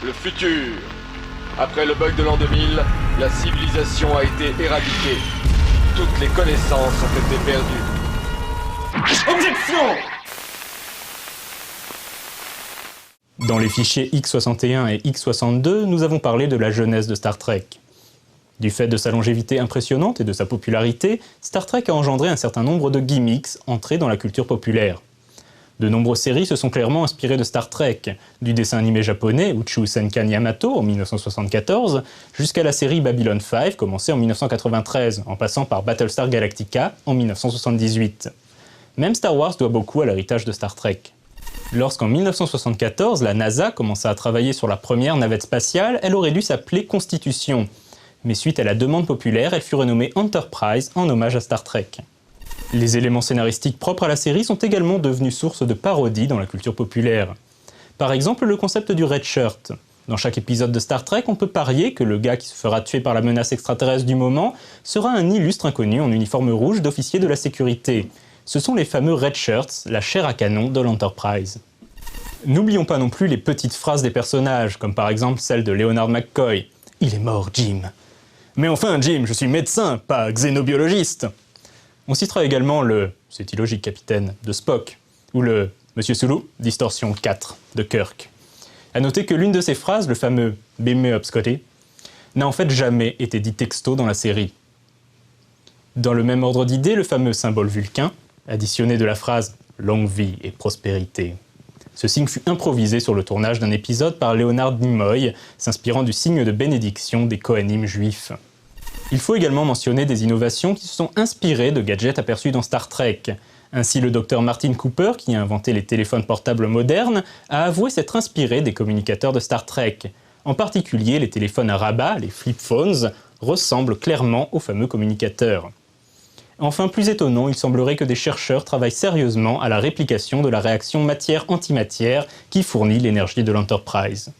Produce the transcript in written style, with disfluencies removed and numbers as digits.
le futur. Après le bug de l'an 2000, la civilisation a été éradiquée. Toutes les connaissances ont été perdues. Objection! Dans les fichiers X61 et X62, nous avons parlé de la jeunesse de Star Trek. Du fait de sa longévité impressionnante et de sa popularité, Star Trek a engendré un certain nombre de gimmicks entrés dans la culture populaire. De nombreuses séries se sont clairement inspirées de Star Trek, du dessin animé japonais Uchu Senkan Yamato en 1974, jusqu'à la série Babylon 5 commencée en 1993, en passant par Battlestar Galactica en 1978. Même Star Wars doit beaucoup à l'héritage de Star Trek. Lorsqu'en 1974, la NASA commença à travailler sur la première navette spatiale, elle aurait dû s'appeler Constitution. Mais suite à la demande populaire, elle fut renommée Enterprise en hommage à Star Trek. Les éléments scénaristiques propres à la série sont également devenus source de parodies dans la culture populaire. Par exemple, le concept du Red Shirt. Dans chaque épisode de Star Trek, on peut parier que le gars qui se fera tuer par la menace extraterrestre du moment sera un illustre inconnu en uniforme rouge d'officier de la sécurité. Ce sont les fameux Red Shirts, la chair à canon de l'Enterprise. N'oublions pas non plus les petites phrases des personnages, comme par exemple celle de Leonard McCoy. « Il est mort, Jim !»« Mais enfin, Jim, je suis médecin, pas xénobiologiste !» On citera également le « C'est illogique, capitaine » de Spock, ou le « Monsieur Sulu, distorsion 4 » de Kirk. A noter que l'une de ces phrases, le fameux « Beam me up, Scotty », n'a en fait jamais été dit texto dans la série. Dans le même ordre d'idée, le fameux symbole vulcain, additionné de la phrase « Longue vie et prospérité ». Ce signe fut improvisé sur le tournage d'un épisode par Leonard Nimoy, s'inspirant du signe de bénédiction des Kohanim juifs. Il faut également mentionner des innovations qui se sont inspirées de gadgets aperçus dans Star Trek. Ainsi, le docteur Martin Cooper, qui a inventé les téléphones portables modernes, a avoué s'être inspiré des communicateurs de Star Trek. En particulier, les téléphones à rabat, les flip phones, ressemblent clairement aux fameux communicateurs. Enfin, plus étonnant, il semblerait que des chercheurs travaillent sérieusement à la réplication de la réaction matière-antimatière qui fournit l'énergie de l'Enterprise.